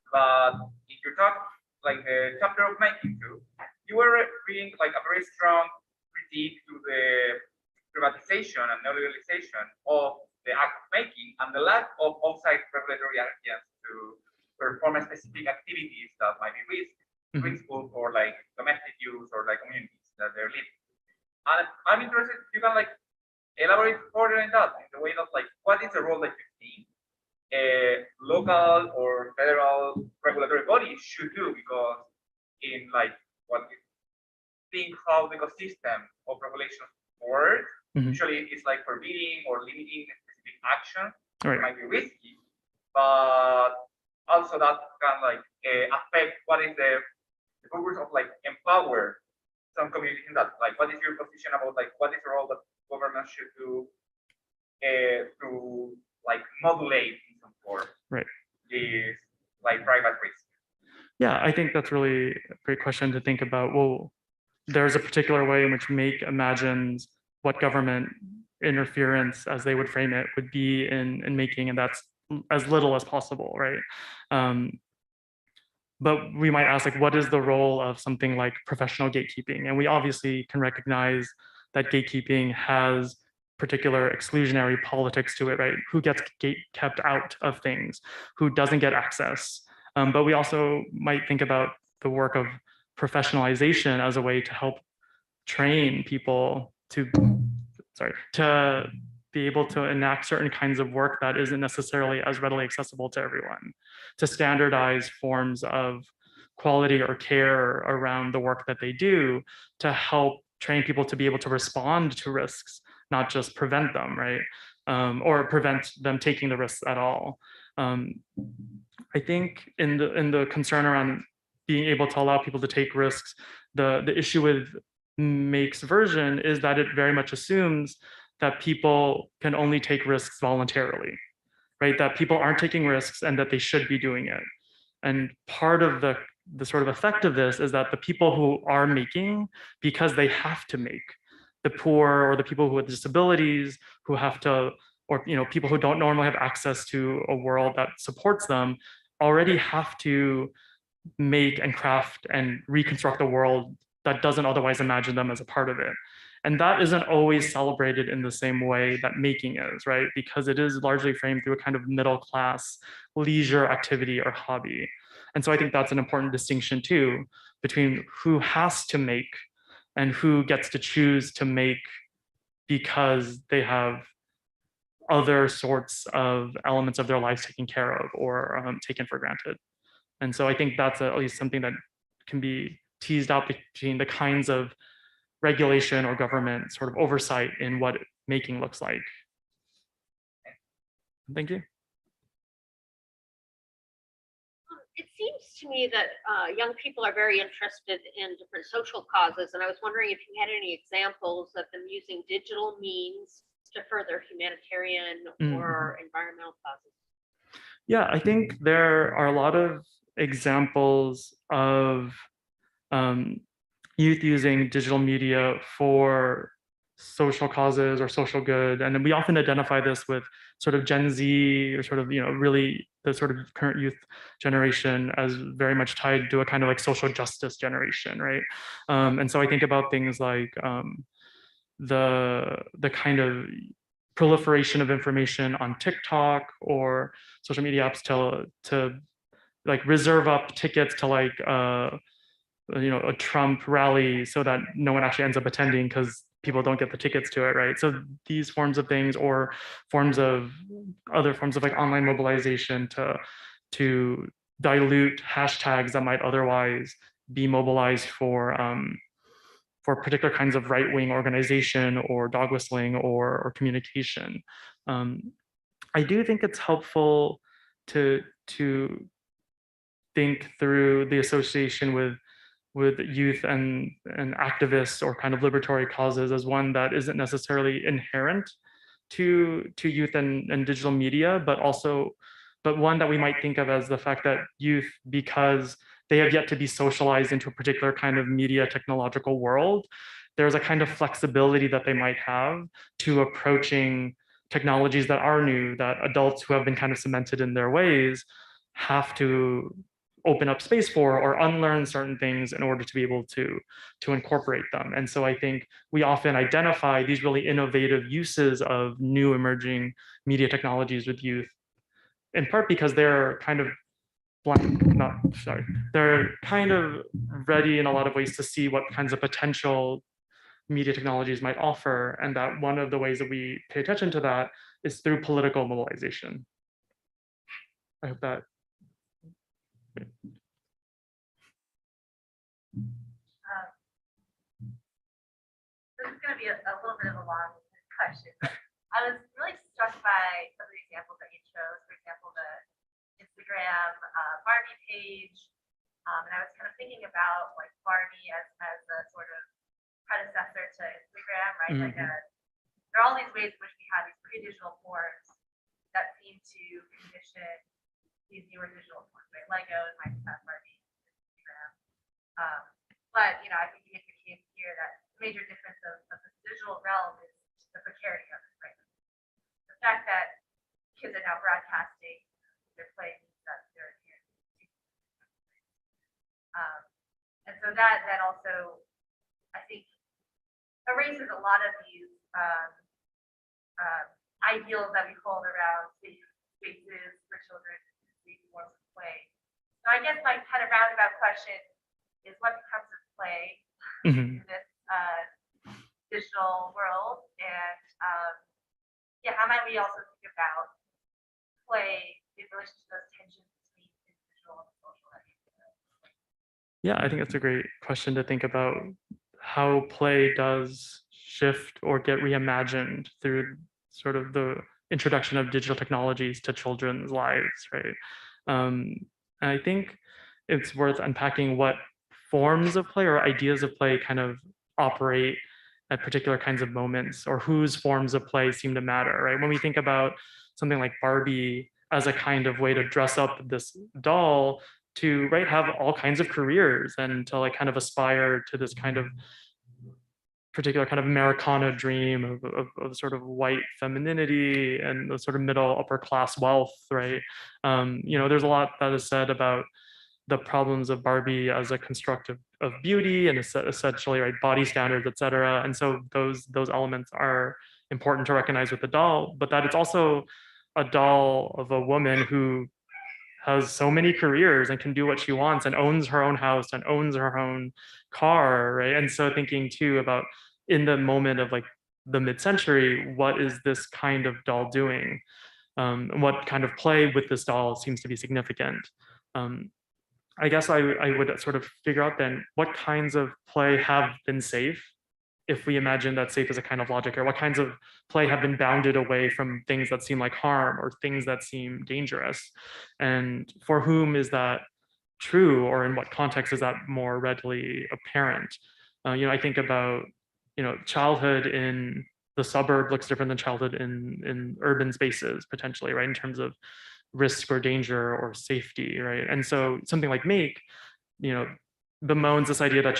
Speaker 5: But in your talk, like the chapter of making too, you were reading like a very strong critique to the privatization and neoliberalization of the act of making and the lack of outside regulatory agents to perform specific activities that might be risky for like domestic use or like communities that they're living. And I'm interested, you can like elaborate further in that, in the way that like, what is the role that you think local or federal regulatory bodies should do? Because in like what we think how the ecosystem of regulations work, usually it's like forbidding or limiting specific action. It might be risky, but also that can like affect what is the purpose of like empower some communities in that. Like, what is your position about like what is the role that government should do to like modulate in some form this like private risk?
Speaker 3: Yeah, I think that's really a great question to think about. Well, there's a particular way in which Make imagines what government interference, as they would frame it, would be in making, and that's as little as possible, right? But we might ask, like, what is the role of something like professional gatekeeping? And we obviously can recognize that gatekeeping has particular exclusionary politics to it, right? Who gets kept out of things, who doesn't get access. But we also might think about the work of professionalization as a way to help train people to be able to enact certain kinds of work that isn't necessarily as readily accessible to everyone, to standardize forms of quality or care around the work that they do, to help train people to be able to respond to risks, not just prevent them, right? Or prevent them taking the risks at all. I think in the concern around being able to allow people to take risks, the issue with Make's version is that it very much assumes that people can only take risks voluntarily, right? That people aren't taking risks and that they should be doing it. And part of the sort of effect of this is that the people who are making, because they have to make, the poor or the people who have disabilities who have to, or people who don't normally have access to a world that supports them, already have to make and craft and reconstruct a world that doesn't otherwise imagine them as a part of it. And that isn't always celebrated in the same way that making is, right? Because it is largely framed through a kind of middle class leisure activity or hobby. And so I think that's an important distinction too, between who has to make and who gets to choose to make because they have other sorts of elements of their lives taken care of or taken for granted. And so I think that's at least something that can be teased out between the kinds of regulation or government sort of oversight in what making looks like. Thank you.
Speaker 4: It seems to me that young people are very interested in different social causes, and I was wondering if you had any examples of them using digital means to further humanitarian or environmental causes.
Speaker 3: Yeah, I think there are a lot of examples of youth using digital media for social causes or social good. And then we often identify this with sort of Gen Z or sort of, really the sort of current youth generation as very much tied to a kind of like social justice generation, right? And so I think about things like the kind of proliferation of information on TikTok or social media apps to like reserve up tickets to like a Trump rally so that no one actually ends up attending because people don't get the tickets to it, right? So these forms of things, or other forms of like online mobilization to dilute hashtags that might otherwise be mobilized for particular kinds of right-wing organization or dog whistling or communication. I do think it's helpful to think through the association with youth and activists or kind of liberatory causes as one that isn't necessarily inherent to youth and digital media, but one that we might think of as the fact that youth, because they have yet to be socialized into a particular kind of media technological world, there's a kind of flexibility that they might have to approaching technologies that are new, that adults who have been kind of cemented in their ways have to open up space for or unlearn certain things in order to be able to incorporate them. And so I think we often identify these really innovative uses of new emerging media technologies with youth, in part because they're kind of they're kind of ready in a lot of ways to see what kinds of potential media technologies might offer, and that one of the ways that we pay attention to that is through political mobilization. I hope that.
Speaker 6: This is going to be a little bit of a long question. I was really struck by some of the examples that you chose. For example, the Instagram Barbie page, and I was kind of thinking about like Barbie as a sort of predecessor to Instagram, right? Like there are all these ways in which we have these pre-digital forms that seem to condition these newer digital forms, right? Legos, Minecraft, Barbie, Instagram. But I think you get the case here that the major difference of the digital realm is the precarity of it, right? The fact that kids are now broadcasting their play means that they're here. And so that also, I think, erases a lot of these ideals that we hold around safe spaces for children, safe forms of play. So I guess my kind of roundabout question is, what becomes of play in this digital world, and how might we also think about play in relation to those tensions between individual and social?
Speaker 3: Yeah, I think that's a great question to think about, how play does shift or get reimagined through sort of the introduction of digital technologies to children's lives, right? And I think it's worth unpacking what forms of play or ideas of play kind of operate at particular kinds of moments, or whose forms of play seem to matter, right? When we think about something like Barbie as a kind of way to dress up this doll, to have all kinds of careers and to like kind of aspire to this kind of particular kind of Americana dream of sort of white femininity and the sort of middle upper class wealth, right? There's a lot that is said about the problems of Barbie as a construct of beauty and essentially, right, body standards, et cetera. And so those elements are important to recognize with the doll, but that it's also a doll of a woman who has so many careers and can do what she wants and owns her own house and owns her own car, right? And so thinking too about in the moment of like the mid-century, what is this kind of doll doing? What kind of play with this doll seems to be significant? I guess I would sort of figure out then what kinds of play have been safe, if we imagine that safe is a kind of logic, or what kinds of play have been bounded away from things that seem like harm or things that seem dangerous, and for whom is that true, or in what context is that more readily apparent? I think about childhood in the suburb looks different than childhood in urban spaces potentially, right? In terms of risk or danger or safety, right? And so something like Make, bemoans this idea that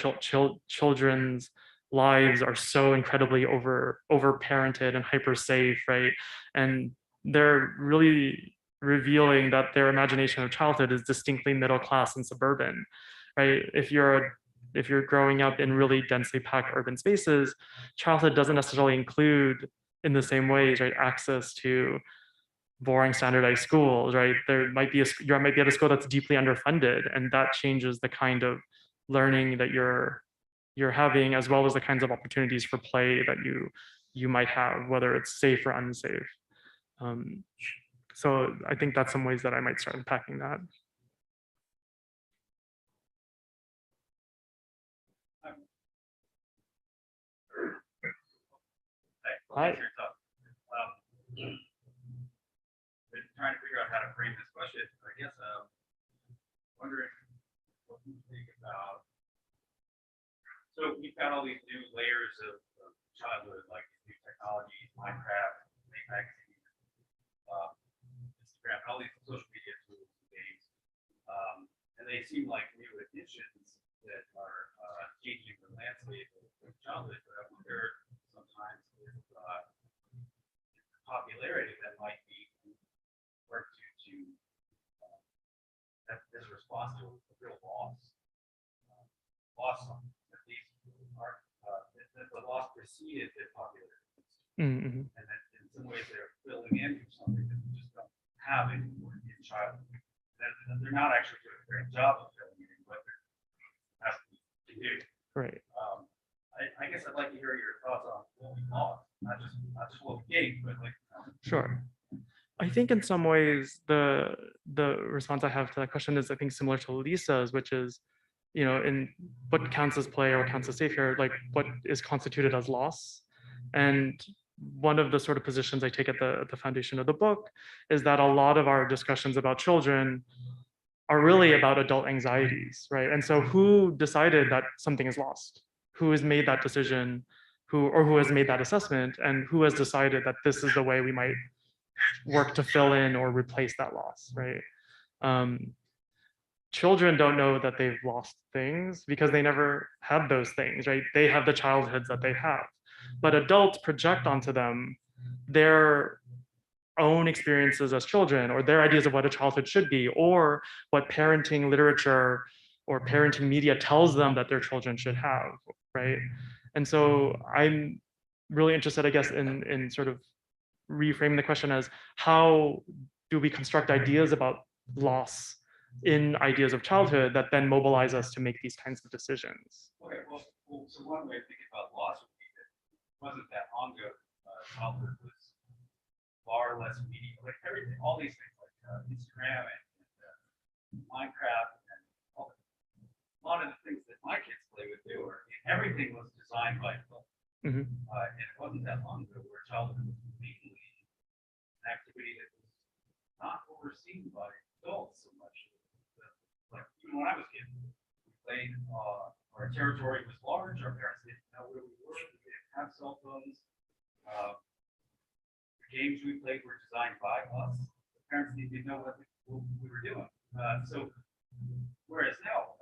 Speaker 3: children's lives are so incredibly over parented and hyper safe, right? And they're really revealing that their imagination of childhood is distinctly middle class and suburban, right? If you're growing up in really densely packed urban spaces, childhood doesn't necessarily include in the same ways, right, access to boring standardized schools, right? You might be at a school that's deeply underfunded, and that changes the kind of learning that you're having, as well as the kinds of opportunities for play that you might have, whether it's safe or unsafe. So I think that's some ways that I might start unpacking that. Hi.
Speaker 7: Been trying to figure out how to frame this question. I guess wondering what you think about. So we've got all these new layers of childhood, like new technologies, Minecraft, Make Magazine, Instagram, all these social media tools and games, and they seem like new additions that are changing the landscape of childhood. But I wonder sometimes if popularity that might be work to this response to a real loss. At least the loss preceded the popularity.
Speaker 3: Mm-hmm.
Speaker 7: And that in some ways they're filling in for something that we just don't have anymore in childhood. They're not actually doing a great job of filling in what they're asking to do.
Speaker 3: Right.
Speaker 7: I guess I'd like to hear your thoughts on what we lost, not just what we gained, but like.
Speaker 3: Sure. I think in some ways the response I have to that question is, I think, similar to Lisa's, which is, in what counts as play or what counts as safe here, like what is constituted as loss. And one of the sort of positions I take at the foundation of the book is that a lot of our discussions about children are really about adult anxieties, right? And so who decided that something is lost? Who has made that decision? Who has made that assessment? And who has decided that this is the way we might work to fill in or replace that loss, right? Children don't know that they've lost things because they never had those things, right? They have the childhoods that they have. But adults project onto them their own experiences as children, or their ideas of what a childhood should be, or what parenting literature or parenting media tells them that their children should have, right? And so I'm really interested, I guess, in sort of reframing the question as, how do we construct ideas about loss in ideas of childhood that then mobilize us to make these kinds of decisions?
Speaker 7: Okay, well, so one way of thinking about loss would be that it wasn't that long ago, childhood was far less media, like everything, all these things like Instagram and Minecraft and a lot of the things that my kids play with too, everything was designed by adults.
Speaker 3: Mm-hmm.
Speaker 7: And it wasn't that long ago where childhood was completely an activity that was not overseen by adults so much. Like even when I was a kid, we played, our territory was large, our parents didn't know where we were, we didn't have cell phones. The games we played were designed by us. The parents didn't know what we were doing. So Whereas now,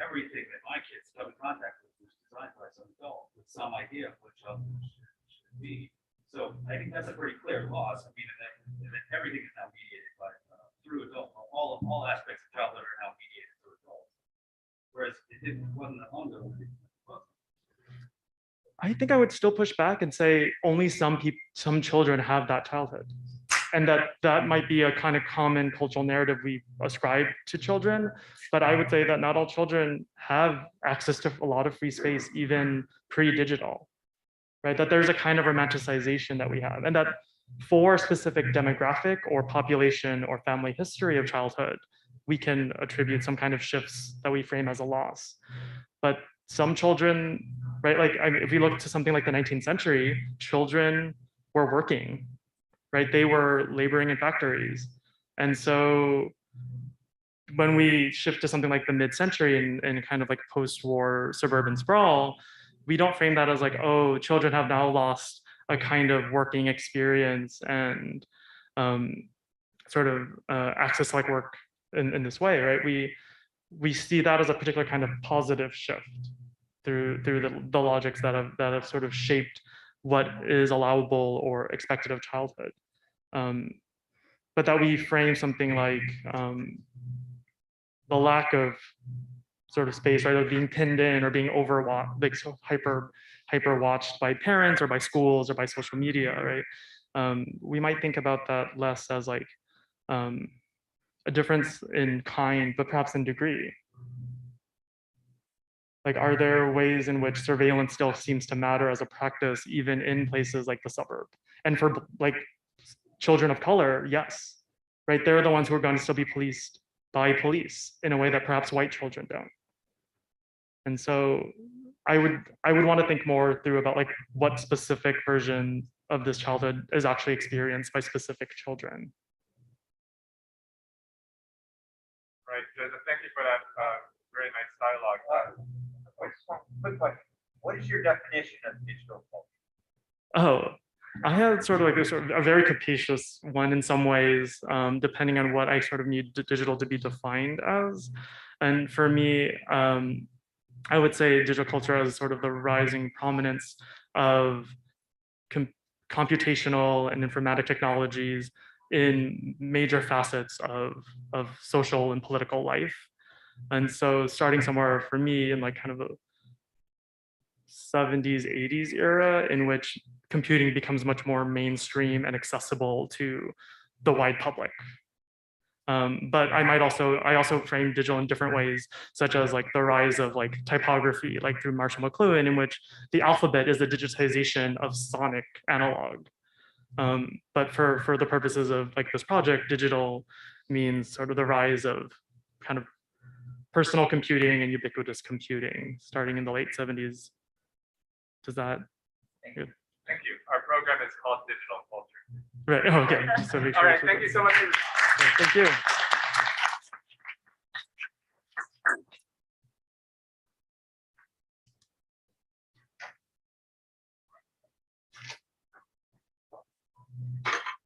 Speaker 7: everything that my kids come in contact with was designed by some adult with some idea of what childhood should be. So I think that's a pretty clear loss. I mean, and that everything is now mediated by through adult. All aspects of childhood are now mediated through adults. Whereas it wasn't that long ago.
Speaker 3: I think I would still push back and say only some children have that childhood. And that might be a kind of common cultural narrative we ascribe to children. But I would say that not all children have access to a lot of free space, even pre-digital, right? That there's a kind of romanticization that we have. And that for a specific demographic or population or family history of childhood, we can attribute some kind of shifts that we frame as a loss. But some children, right, like if we look to something like the 19th century, children were working, right? They were laboring in factories. And so when we shift to something like the mid-century and kind of like post-war suburban sprawl, we don't frame that as like, oh, children have now lost a kind of working experience and sort of access to like work in this way, right? We see that as a particular kind of positive shift through the logics that have sort of shaped what is allowable or expected of childhood. But that we frame something like the lack of sort of space, right, of being pinned in or being overwatched, like so hyper watched by parents or by schools or by social media, right? We might think about that less as like a difference in kind, but perhaps in degree. Like, are there ways in which surveillance still seems to matter as a practice, even in places like the suburb? And for like children of color, yes, right? They're the ones who are going to still be policed by police in a way that perhaps white children don't. And so I would want to think more through about like what specific version of this childhood is actually experienced by specific children.
Speaker 1: Right, Joseph, thank you for that very nice dialogue.
Speaker 5: Quick question. What is your definition of digital culture?
Speaker 3: Oh, I had sort of like a sort of a very capacious one in some ways, depending on what I sort of need digital to be defined as. And for me, I would say digital culture as sort of the rising prominence of computational and informatic technologies in major facets of social and political life. And so starting somewhere for me in like kind of the 70s, 80s era in which computing becomes much more mainstream and accessible to the wide public. But I also frame digital in different ways, such as like the rise of like typography, like through Marshall McLuhan, in which the alphabet is the digitization of sonic analog. But for the purposes of like this project, digital means sort of the rise of kind of personal computing and ubiquitous computing starting in the late 70s. Does that?
Speaker 1: Thank you. Our program is called Digital Culture.
Speaker 3: Right. Oh, okay. Just to make sure.
Speaker 1: All right. Thank you so much.
Speaker 3: Thank you.